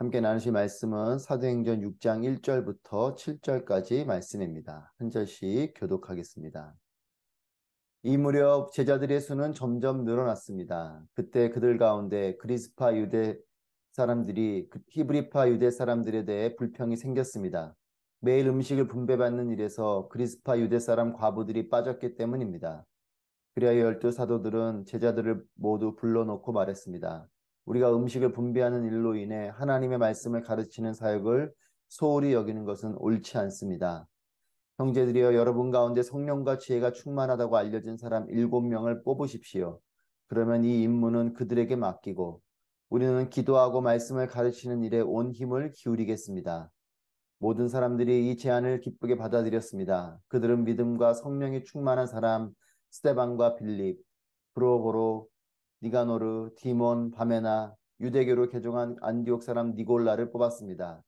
함께 나누실 말씀은 사도행전 6장 1절부터 7절까지 말씀입니다. 한 절씩 교독하겠습니다. 이 무렵 제자들의 수는 점점 늘어났습니다. 그때 그들 가운데 그리스파 유대 사람들이 히브리파 유대 사람들에 대해 불평이 생겼습니다. 매일 음식을 분배받는 일에서 그리스파 유대 사람 과부들이 빠졌기 때문입니다. 그리하여 열두 사도들은 제자들을 모두 불러놓고 말했습니다. 우리가 음식을 분배하는 일로 인해 하나님의 말씀을 가르치는 사역을 소홀히 여기는 것은 옳지 않습니다. 형제들이여, 여러분 가운데 성령과 지혜가 충만하다고 알려진 사람 7명을 뽑으십시오. 그러면 이 임무는 그들에게 맡기고 우리는 기도하고 말씀을 가르치는 일에 온 힘을 기울이겠습니다. 모든 사람들이 이 제안을 기쁘게 받아들였습니다. 그들은 믿음과 성령이 충만한 사람 스데반과 빌립, 브로고로, 니가노르, 디몬, 바메나, 유대교로 개종한 안디옥 사람 니골라를 뽑았습니다.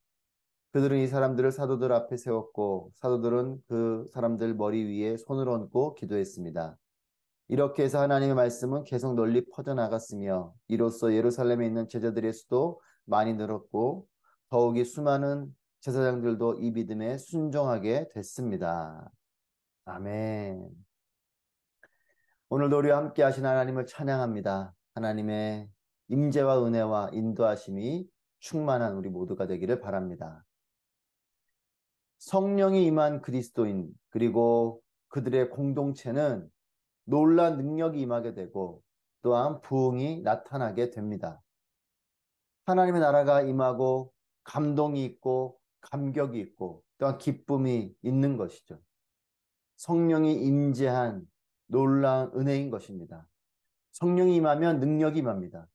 그들은 이 사람들을 사도들 앞에 세웠고 사도들은 그 사람들 머리 위에 손을 얹고 기도했습니다. 이렇게 해서 하나님의 말씀은 계속 널리 퍼져나갔으며 이로써 예루살렘에 있는 제자들의 수도 많이 늘었고 더욱이 수많은 제사장들도 이 믿음에 순종하게 됐습니다. 아멘. 오늘도 우리와 함께 하신 하나님을 찬양합니다. 하나님의 임재와 은혜와 인도하심이 충만한 우리 모두가 되기를 바랍니다. 성령이 임한 그리스도인 그리고 그들의 공동체는 놀라운 능력이 임하게 되고 또한 부흥이 나타나게 됩니다. 하나님의 나라가 임하고 감동이 있고 감격이 있고 또한 기쁨이 있는 것이죠. 성령이 임재한 놀라운 은혜인 것입니다. 성령이 임하면 능력이 임합니다.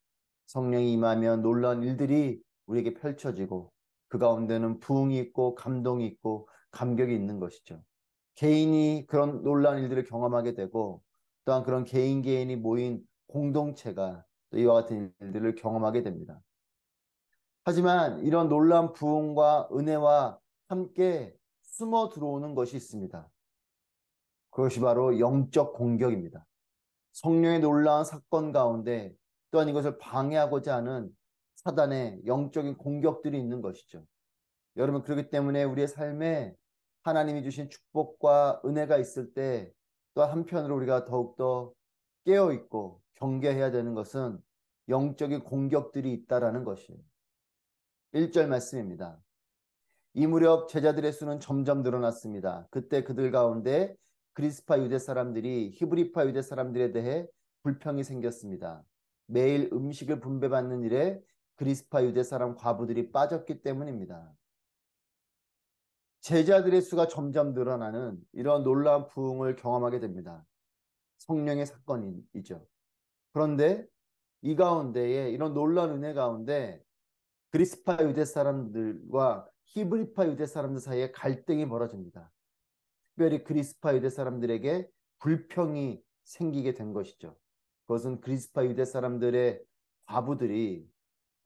성령이 임하면 놀라운 일들이 우리에게 펼쳐지고 그 가운데는 부흥이 있고 감동이 있고 감격이 있는 것이죠. 개인이 그런 놀라운 일들을 경험하게 되고 또한 그런 개인이 모인 공동체가 또 이와 같은 일들을 경험하게 됩니다. 하지만 이런 놀라운 부흥과 은혜와 함께 숨어 들어오는 것이 있습니다. 그것이 바로 영적 공격입니다. 성령의 놀라운 사건 가운데 또한 이것을 방해하고자 하는 사단의 영적인 공격들이 있는 것이죠. 여러분, 그렇기 때문에 우리의 삶에 하나님이 주신 축복과 은혜가 있을 때 또 한편으로 우리가 더욱더 깨어있고 경계해야 되는 것은 영적인 공격들이 있다라는 것이에요. 1절 말씀입니다. 이 무렵 제자들의 수는 점점 늘어났습니다. 그때 그들 가운데 그리스파 유대 사람들이 히브리파 유대 사람들에 대해 불평이 생겼습니다. 매일 음식을 분배받는 일에 그리스파 유대 사람 과부들이 빠졌기 때문입니다. 제자들의 수가 점점 늘어나는 이런 놀라운 부흥을 경험하게 됩니다. 성령의 사건이죠. 그런데 이 가운데에 이런 놀라운 은혜 가운데 그리스파 유대 사람들과 히브리파 유대 사람들 사이에 갈등이 벌어집니다. 특별히 그리스파 유대 사람들에게 불평이 생기게 된 것이죠. 그것은 그리스파 유대 사람들의 과부들이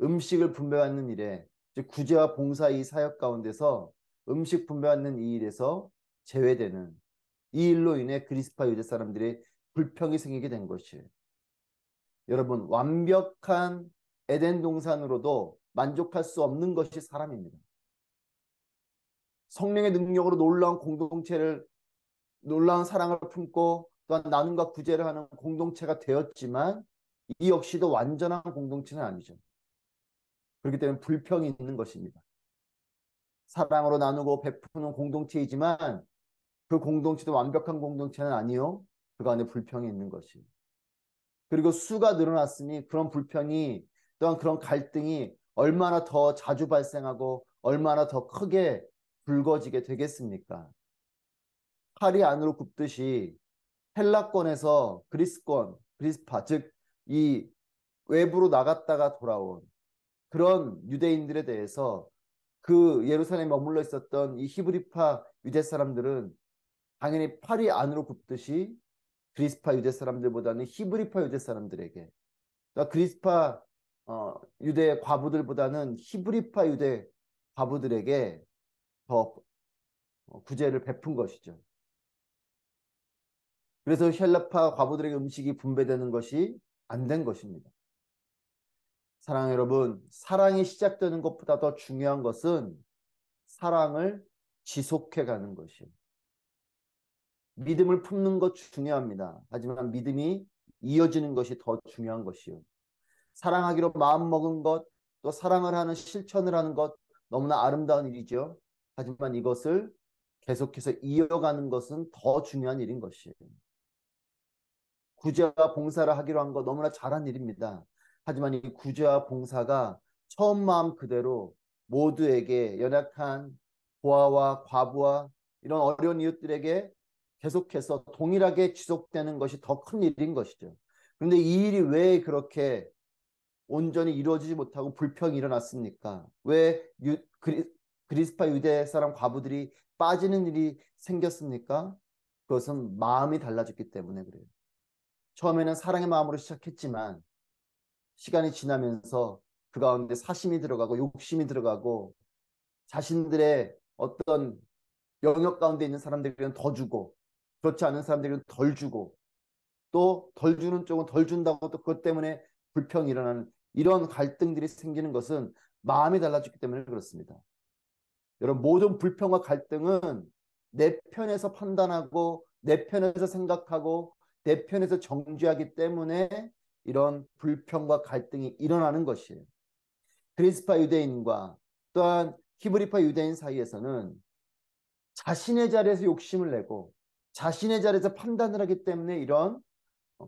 음식을 분배하는 일에, 즉 구제와 봉사 이 사역 가운데서 음식 분배하는 이 일에서 제외되는 이 일로 인해 그리스파 유대 사람들의 불평이 생기게 된 것이에요. 여러분, 완벽한 에덴 동산으로도 만족할 수 없는 것이 사람입니다. 성령의 능력으로 놀라운 공동체를, 놀라운 사랑을 품고 또한 나눔과 구제를 하는 공동체가 되었지만 이 역시도 완전한 공동체는 아니죠. 그렇기 때문에 불평이 있는 것입니다. 사랑으로 나누고 베푸는 공동체이지만 그 공동체도 완벽한 공동체는 아니요. 그 가운데 불평이 있는 것이. 그리고 수가 늘어났으니 그런 불평이 또한 그런 갈등이 얼마나 더 자주 발생하고 얼마나 더 크게 불거지게 되겠습니까? 팔이 안으로 굽듯이 헬라권에서 그리스권, 그리스파, 즉 이 외부로 나갔다가 돌아온 그런 유대인들에 대해서 그 예루살렘에 머물러 있었던 이 히브리파 유대 사람들은 당연히 팔이 안으로 굽듯이 그리스파 유대 사람들보다는 히브리파 유대 사람들에게, 그러니까 그리스파 유대 과부들보다는 히브리파 유대 과부들에게 더 구제를 베푼 것이죠. 그래서 헬라파 과부들에게 음식이 분배되는 것이 안 된 것입니다. 사랑 여러분, 사랑이 시작되는 것보다 더 중요한 것은 사랑을 지속해 가는 것이에요. 믿음을 품는 것 중요합니다. 하지만 믿음이 이어지는 것이 더 중요한 것이요. 사랑하기로 마음먹은 것, 또 사랑을 하는 실천을 하는 것 너무나 아름다운 일이죠. 하지만 이것을 계속해서 이어가는 것은 더 중요한 일인 것이에요. 구제와 봉사를 하기로 한 거 너무나 잘한 일입니다. 하지만 이 구제와 봉사가 처음 마음 그대로 모두에게 연약한 고아와 과부와 이런 어려운 이웃들에게 계속해서 동일하게 지속되는 것이 더 큰 일인 것이죠. 그런데 이 일이 왜 그렇게 온전히 이루어지지 못하고 불평이 일어났습니까? 왜 그리스파 유대 사람 과부들이 빠지는 일이 생겼습니까? 그것은 마음이 달라졌기 때문에 그래요. 처음에는 사랑의 마음으로 시작했지만 시간이 지나면서 그 가운데 사심이 들어가고 욕심이 들어가고 자신들의 어떤 영역 가운데 있는 사람들에게는 더 주고 그렇지 않은 사람들에게는 덜 주고 또 덜 주는 쪽은 덜 준다고 또 그것 때문에 불평이 일어나는 이런 갈등들이 생기는 것은 마음이 달라졌기 때문에 그렇습니다. 여러분 모든 불평과 갈등은 내 편에서 판단하고 내 편에서 생각하고 내 편에서 정죄하기 때문에 이런 불평과 갈등이 일어나는 것이에요. 그리스파 유대인과 또한 히브리파 유대인 사이에서는 자신의 자리에서 욕심을 내고 자신의 자리에서 판단을 하기 때문에 이런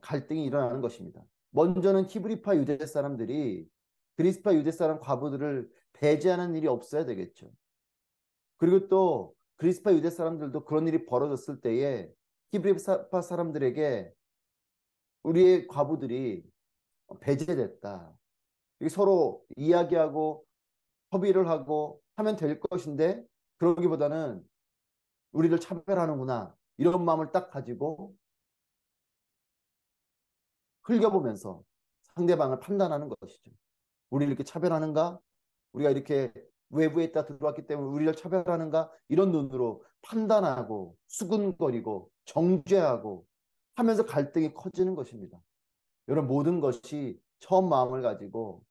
갈등이 일어나는 것입니다. 먼저는 히브리파 유대 사람들이 그리스파 유대 사람 과부들을 배제하는 일이 없어야 되겠죠. 그리고 또 그리스파 유대 사람들도 그런 일이 벌어졌을 때에 히브리파 사람들에게 우리의 과부들이 배제됐다. 서로 이야기하고 협의를 하고 하면 될 것인데 그러기보다는 우리를 차별하는구나 이런 마음을 딱 가지고 흘겨보면서 상대방을 판단하는 것이죠. 우리를 이렇게 차별하는가? 우리가 이렇게 외부에 있다 들어왔기 때문에 우리를 차별하는가? 이런 눈으로 판단하고 수근거리고 정죄하고 하면서 갈등이 커지는 것입니다. 이런 모든 것이 처음 마음을 가지고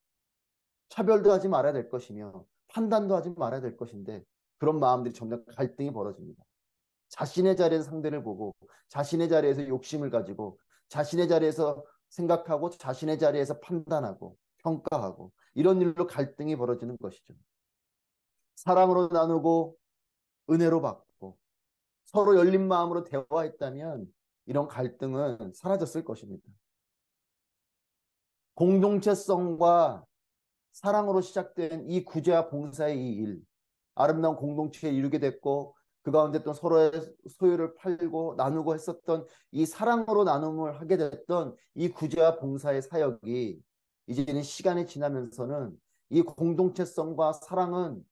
차별도 하지 말아야 될 것이며 판단도 하지 말아야 될 것인데 그런 마음들이 점점 갈등이 벌어집니다. 자신의 자리에서 상대를 보고 자신의 자리에서 욕심을 가지고 자신의 자리에서 생각하고 자신의 자리에서 판단하고 평가하고 이런 일로 갈등이 벌어지는 것이죠. 사랑으로 나누고 은혜로 받고 서로 열린 마음으로 대화했다면 이런 갈등은 사라졌을 것입니다. 공동체성과 사랑으로 시작된 이 구제와 봉사의 이 일, 아름다운 공동체에 이루게 됐고 그 가운데 또 서로의 소유를 팔고 나누고 했었던 이 사랑으로 나눔을 하게 됐던 이 구제와 봉사의 사역이 이제는 시간이 지나면서는 이 공동체성과 사랑은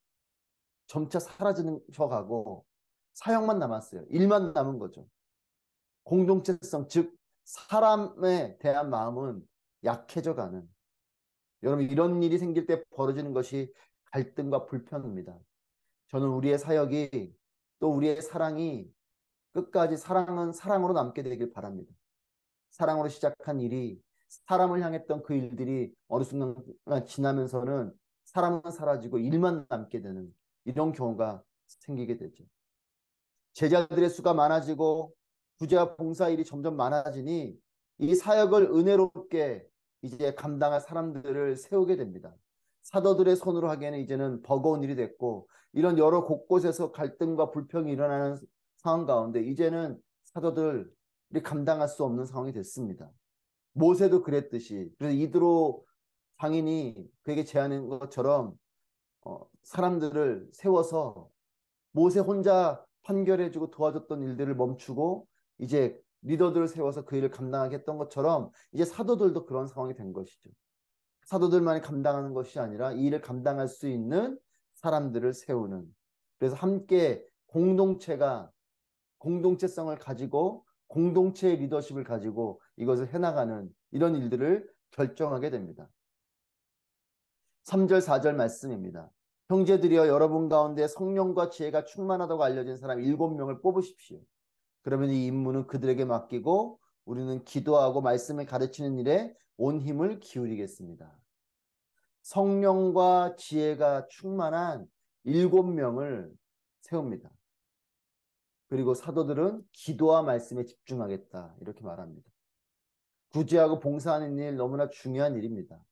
점차 사라지는 셔가고 사역만 남았어요. 일만 남은 거죠. 공동체성, 즉 사람에 대한 마음은 약해져 가는 여러분 이런 일이 생길 때 벌어지는 것이 갈등과 불편입니다. 저는 우리의 사역이 또 우리의 사랑이 끝까지 사랑은 사랑으로 남게 되길 바랍니다. 사랑으로 시작한 일이 사람을 향했던 그 일들이 어느 순간 지나면서는 사람은 사라지고 일만 남게 되는 이런 경우가 생기게 되죠. 제자들의 수가 많아지고 구제와 봉사 일이 점점 많아지니 이 사역을 은혜롭게 이제 감당할 사람들을 세우게 됩니다. 사도들의 손으로 하기에는 이제는 버거운 일이 됐고 이런 여러 곳곳에서 갈등과 불평이 일어나는 상황 가운데 이제는 사도들이 감당할 수 없는 상황이 됐습니다. 모세도 그랬듯이 그래서 이드로 장인이 그에게 제안한 것처럼 사람들을 세워서 모세 혼자 판결해주고 도와줬던 일들을 멈추고 이제 리더들을 세워서 그 일을 감당하게 했던 것처럼 이제 사도들도 그런 상황이 된 것이죠. 사도들만이 감당하는 것이 아니라 이 일을 감당할 수 있는 사람들을 세우는 그래서 함께 공동체성을 가지고 공동체의 리더십을 가지고 이것을 해나가는 이런 일들을 결정하게 됩니다. 3절 4절 말씀입니다. 형제들이여 여러분 가운데 성령과 지혜가 충만하다고 알려진 사람 7명을 뽑으십시오. 그러면 이 임무는 그들에게 맡기고 우리는 기도하고 말씀을 가르치는 일에 온 힘을 기울이겠습니다. 성령과 지혜가 충만한 7명을 세웁니다. 그리고 사도들은 기도와 말씀에 집중하겠다 이렇게 말합니다. 구제하고 봉사하는 일 너무나 중요한 일입니다.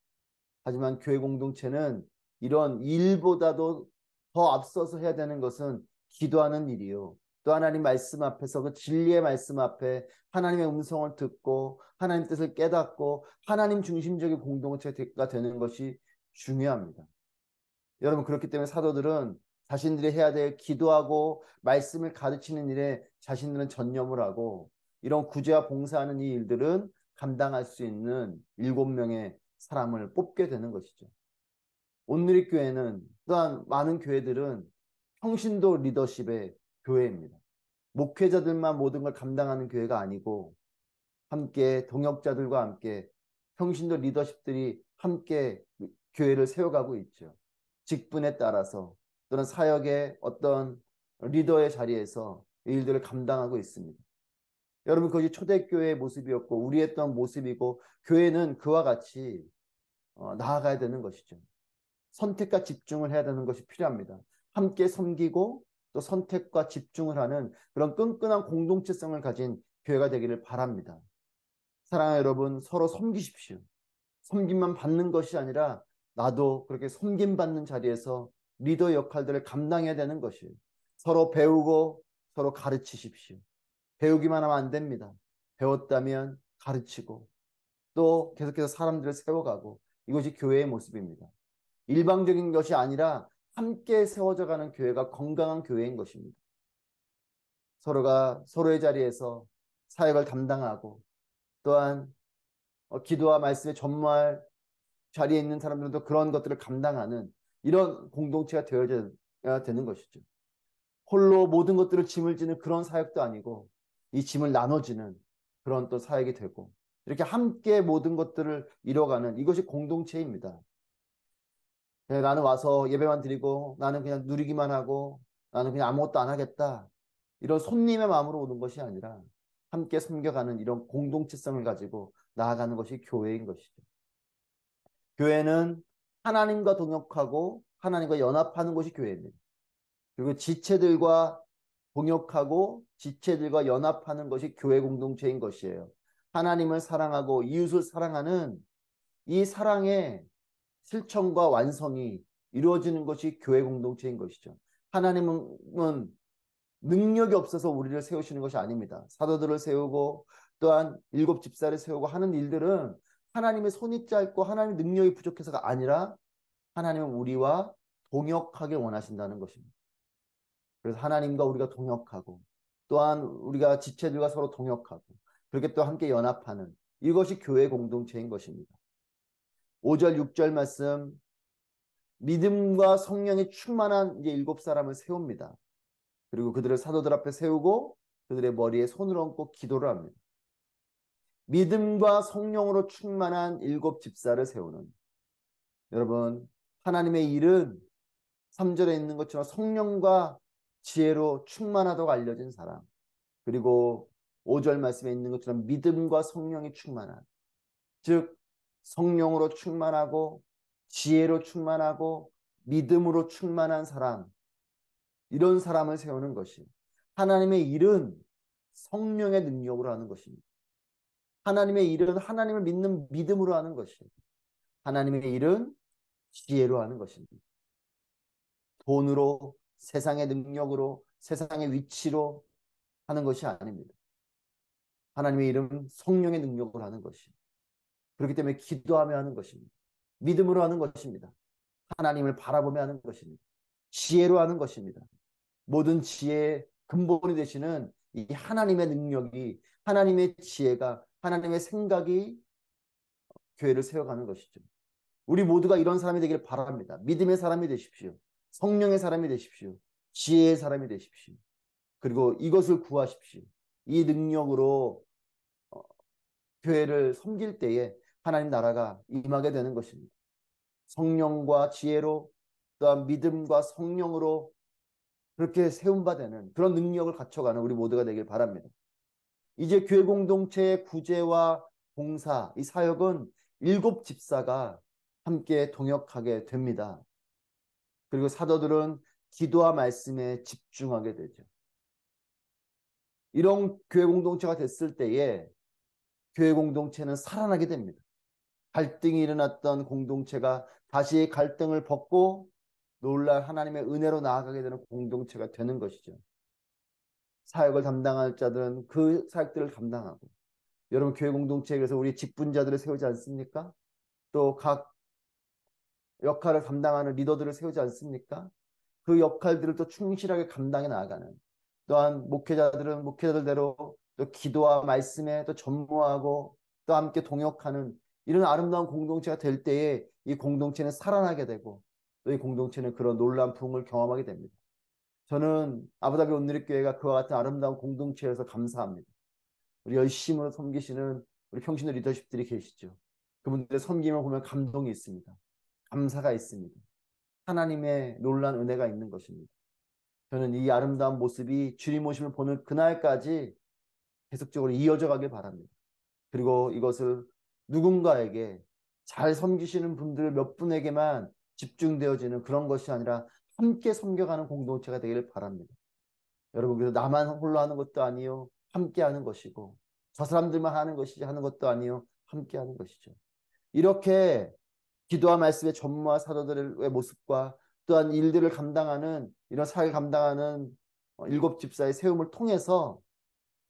하지만 교회 공동체는 이런 일보다도 더 앞서서 해야 되는 것은 기도하는 일이요. 또 하나님 말씀 앞에서 그 진리의 말씀 앞에 하나님의 음성을 듣고 하나님 뜻을 깨닫고 하나님 중심적인 공동체가 되는 것이 중요합니다. 여러분, 그렇기 때문에 사도들은 자신들이 해야 될 기도하고 말씀을 가르치는 일에 자신들은 전념을 하고 이런 구제와 봉사하는 이 일들은 감당할 수 있는 7명의 사람을 뽑게 되는 것이죠. 온누리교회는 또한 많은 교회들은 평신도 리더십의 교회입니다. 목회자들만 모든 걸 감당하는 교회가 아니고 함께 동역자들과 함께 평신도 리더십들이 함께 교회를 세워가고 있죠. 직분에 따라서 또는 사역의 어떤 리더의 자리에서 일들을 감당하고 있습니다. 여러분, 그것이 초대교회의 모습이었고 우리 했던 모습이고 교회는 그와 같이 나아가야 되는 것이죠. 선택과 집중을 해야 되는 것이 필요합니다. 함께 섬기고 또 선택과 집중을 하는 그런 끈끈한 공동체성을 가진 교회가 되기를 바랍니다. 사랑하는 여러분, 서로 섬기십시오. 섬김만 받는 것이 아니라 나도 그렇게 섬김받는 자리에서 리더 역할들을 감당해야 되는 것이에요. 서로 배우고 서로 가르치십시오. 배우기만 하면 안 됩니다. 배웠다면 가르치고 또 계속해서 사람들을 세워가고 이것이 교회의 모습입니다. 일방적인 것이 아니라 함께 세워져 가는 교회가 건강한 교회인 것입니다. 서로가 서로의 자리에서 사역을 담당하고 또한 기도와 말씀에 전무할 자리에 있는 사람들도 그런 것들을 감당하는 이런 공동체가 되어야 되는 것이죠. 홀로 모든 것들을 짐을 지는 그런 사역도 아니고 이 짐을 나눠지는 그런 또 사역이 되고 이렇게 함께 모든 것들을 이뤄가는 이것이 공동체입니다. 나는 와서 예배만 드리고 나는 그냥 누리기만 하고 나는 그냥 아무것도 안 하겠다. 이런 손님의 마음으로 오는 것이 아니라 함께 섬겨가는 이런 공동체성을 가지고 나아가는 것이 교회인 것이죠. 교회는 하나님과 동역하고 하나님과 연합하는 것이 교회입니다. 그리고 지체들과 동역하고 지체들과 연합하는 것이 교회 공동체인 것이에요. 하나님을 사랑하고 이웃을 사랑하는 이 사랑의 실천과 완성이 이루어지는 것이 교회 공동체인 것이죠. 하나님은 능력이 없어서 우리를 세우시는 것이 아닙니다. 사도들을 세우고 또한 7집사를 세우고 하는 일들은 하나님의 손이 짧고 하나님의 능력이 부족해서가 아니라 하나님은 우리와 동역하길 원하신다는 것입니다. 그래서 하나님과 우리가 동역하고 또한 우리가 지체들과 서로 동역하고 그렇게 또 함께 연합하는 이것이 교회 공동체인 것입니다. 5절 6절 말씀 믿음과 성령이 충만한 이제 7사람을 세웁니다. 그리고 그들을 사도들 앞에 세우고 그들의 머리에 손을 얹고 기도를 합니다. 믿음과 성령으로 충만한 7집사를 세우는 여러분, 하나님의 일은 3절에 있는 것처럼 성령과 지혜로 충만하다고 알려진 사람, 그리고 5절 말씀에 있는 것처럼 믿음과 성령이 충만한, 즉 성령으로 충만하고 지혜로 충만하고 믿음으로 충만한 사람, 이런 사람을 세우는 것이 하나님의 일은 성령의 능력으로 하는 것입니다. 하나님의 일은 하나님을 믿는 믿음으로 하는 것입니다. 하나님의 일은 지혜로 하는 것입니다. 돈으로, 세상의 능력으로, 세상의 위치로 하는 것이 아닙니다. 하나님의 일은 성령의 능력으로 하는 것입니다. 그렇기 때문에 기도하며 하는 것입니다. 믿음으로 하는 것입니다. 하나님을 바라보며 하는 것입니다. 지혜로 하는 것입니다. 모든 지혜의 근본이 되시는 이 하나님의 능력이, 하나님의 지혜가, 하나님의 생각이 교회를 세워가는 것이죠. 우리 모두가 이런 사람이 되기를 바랍니다. 믿음의 사람이 되십시오. 성령의 사람이 되십시오. 지혜의 사람이 되십시오. 그리고 이것을 구하십시오. 이 능력으로 교회를 섬길 때에 하나님 나라가 임하게 되는 것입니다. 성령과 지혜로 또한 믿음과 성령으로 그렇게 세움받는 그런 능력을 갖춰가는 우리 모두가 되길 바랍니다. 이제 교회 공동체의 구제와 봉사, 이 사역은 7집사가 함께 동역하게 됩니다. 그리고 사도들은 기도와 말씀에 집중하게 되죠. 이런 교회 공동체가 됐을 때에 교회 공동체는 살아나게 됩니다. 갈등이 일어났던 공동체가 다시 갈등을 벗고 놀랄 하나님의 은혜로 나아가게 되는 공동체가 되는 것이죠. 사역을 담당할 자들은 그 사역들을 감당하고, 여러분 교회 공동체에서 우리 직분자들을 세우지 않습니까? 또 각 역할을 감당하는 리더들을 세우지 않습니까? 그 역할들을 또 충실하게 감당해 나아가는, 또한 목회자들은 목회자들대로 또 기도와 말씀에 또 전무하고 또 함께 동역하는 이런 아름다운 공동체가 될 때에 이 공동체는 살아나게 되고 또 이 공동체는 그런 놀라운 부흥을 경험하게 됩니다. 저는 아부다비 온누리교회가 그와 같은 아름다운 공동체여서 감사합니다. 우리 열심으로 섬기시는 우리 평신도 리더십들이 계시죠. 그분들의 섬김을 보면 감동이 있습니다. 감사가 있습니다. 하나님의 놀라운 은혜가 있는 것입니다. 저는 이 아름다운 모습이 주님 오심을 보는 그날까지 계속적으로 이어져 가길 바랍니다. 그리고 이것을 누군가에게 잘 섬기시는 분들 몇 분에게만 집중되어지는 그런 것이 아니라 함께 섬겨가는 공동체가 되기를 바랍니다. 여러분, 그래서 나만 홀로 하는 것도 아니요, 함께 하는 것이고, 저 사람들만 하는 것이지 하는 것도 아니요, 함께 하는 것이죠. 이렇게 기도와 말씀의 전무와 사도들의 모습과 또한 일들을 감당하는 이런 사회를 감당하는 일곱 집사의 세움을 통해서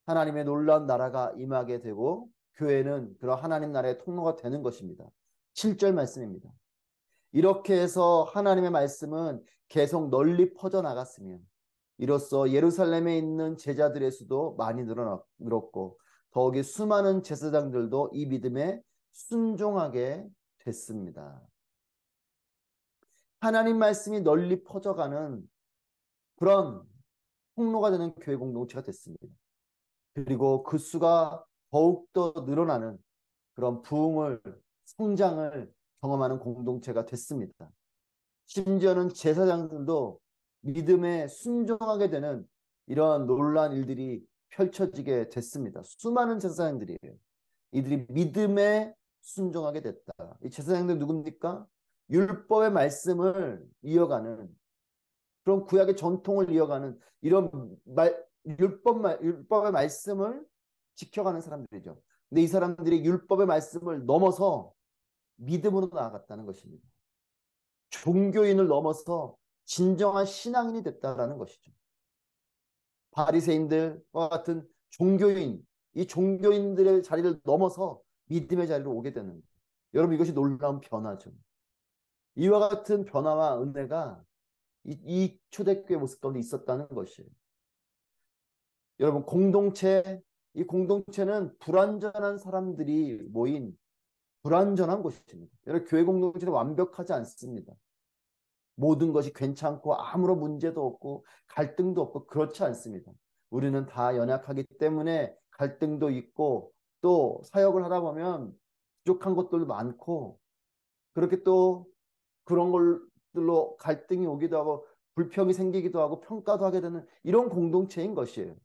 하나님의 놀라운 나라가 임하게 되고 교회는 그런 하나님 나라의 통로가 되는 것입니다. 7절 말씀입니다. 이렇게 해서 하나님의 말씀은 계속 널리 퍼져나갔으며 이로써 예루살렘에 있는 제자들의 수도 많이 늘었고 더욱이 수많은 제사장들도 이 믿음에 순종하게 됐습니다. 하나님 말씀이 널리 퍼져가는 그런 통로가 되는 교회 공동체가 됐습니다. 그리고 그 수가 더욱더 늘어나는 그런 부흥을, 성장을 경험하는 공동체가 됐습니다. 심지어는 제사장들도 믿음에 순종하게 되는 이러한 놀라운 일들이 펼쳐지게 됐습니다. 수많은 제사장들이에요. 이들이 믿음에 순종하게 됐다. 이 제사장들 누굽니까? 율법의 말씀을 이어가는 그런 구약의 전통을 이어가는 이런 율법의 말씀을 지켜가는 사람들이죠. 근데 이 사람들이 율법의 말씀을 넘어서 믿음으로 나아갔다는 것입니다. 종교인을 넘어서 진정한 신앙인이 됐다라는 것이죠. 바리새인들과 같은 종교인, 이 종교인들의 자리를 넘어서 믿음의 자리로 오게 되는 거예요. 여러분 이것이 놀라운 변화죠. 이와 같은 변화와 은혜가 이 초대교회 모습 가운데 있었다는 것이에요. 여러분 이 공동체는 불완전한 사람들이 모인 불완전한 곳입니다. 여러분 교회 공동체는 완벽하지 않습니다. 모든 것이 괜찮고 아무런 문제도 없고 갈등도 없고 그렇지 않습니다. 우리는 다 연약하기 때문에 갈등도 있고 또 사역을 하다 보면 부족한 것들도 많고 그렇게 또 그런 것들로 갈등이 오기도 하고 불평이 생기기도 하고 평가도 하게 되는 이런 공동체인 것이에요.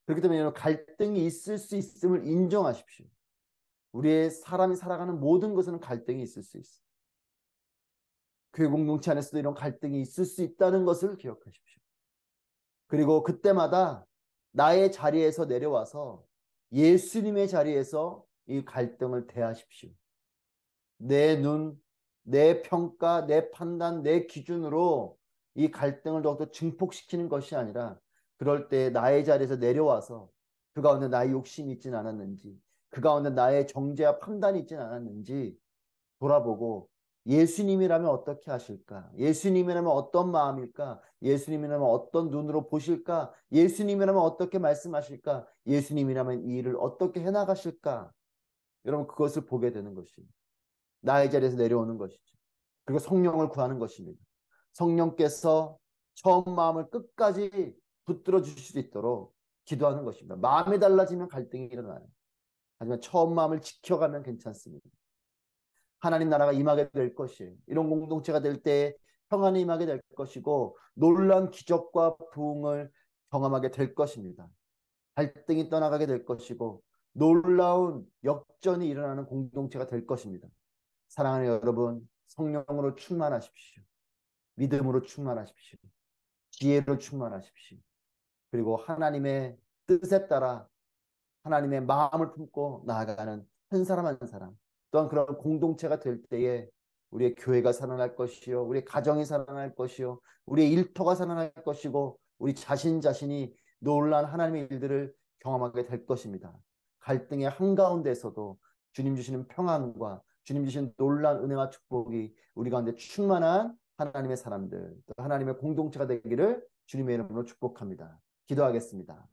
그렇기 때문에 여러분 갈등이 있을 수 있음을 인정하십시오. 우리의 사람이 살아가는 모든 것에는 갈등이 있을 수 있어요. 교회 공동체 안에서도 이런 갈등이 있을 수 있다는 것을 기억하십시오. 그리고 그때마다 나의 자리에서 내려와서 예수님의 자리에서 이 갈등을 대하십시오. 내 눈, 내 평가, 내 판단, 내 기준으로 이 갈등을 더욱더 증폭시키는 것이 아니라 그럴 때 나의 자리에서 내려와서 그 가운데 나의 욕심이 있진 않았는지 그 가운데 나의 정죄와 판단이 있진 않았는지 돌아보고 예수님이라면 어떻게 하실까? 예수님이라면 어떤 마음일까? 예수님이라면 어떤 눈으로 보실까? 예수님이라면 어떻게 말씀하실까? 예수님이라면 이 일을 어떻게 해나가실까? 여러분 그것을 보게 되는 것입니다. 나의 자리에서 내려오는 것이죠. 그리고 성령을 구하는 것입니다. 성령께서 처음 마음을 끝까지 붙들어 주실 수 있도록 기도하는 것입니다. 마음이 달라지면 갈등이 일어나요. 하지만 처음 마음을 지켜가면 괜찮습니다. 하나님 나라가 임하게 될 것이에요. 이런 공동체가 될 때 평안이 임하게 될 것이고 놀라운 기적과 부흥을 경험하게 될 것입니다. 갈등이 떠나가게 될 것이고 놀라운 역전이 일어나는 공동체가 될 것입니다. 사랑하는 여러분, 성령으로 충만하십시오. 믿음으로 충만하십시오. 지혜로 충만하십시오. 그리고 하나님의 뜻에 따라 하나님의 마음을 품고 나아가는 한 사람 한 사람, 또한 그런 공동체가 될 때에 우리의 교회가 살아날 것이요, 우리의 가정이 살아날 것이요, 우리의 일터가 살아날 것이고, 우리 자신이 놀라운 하나님의 일들을 경험하게 될 것입니다. 갈등의 한가운데에서도 주님 주시는 평안과 주님 주시는 놀라운 은혜와 축복이 우리 가운데 충만한 하나님의 사람들, 또 하나님의 공동체가 되기를 주님의 이름으로 축복합니다. 기도하겠습니다.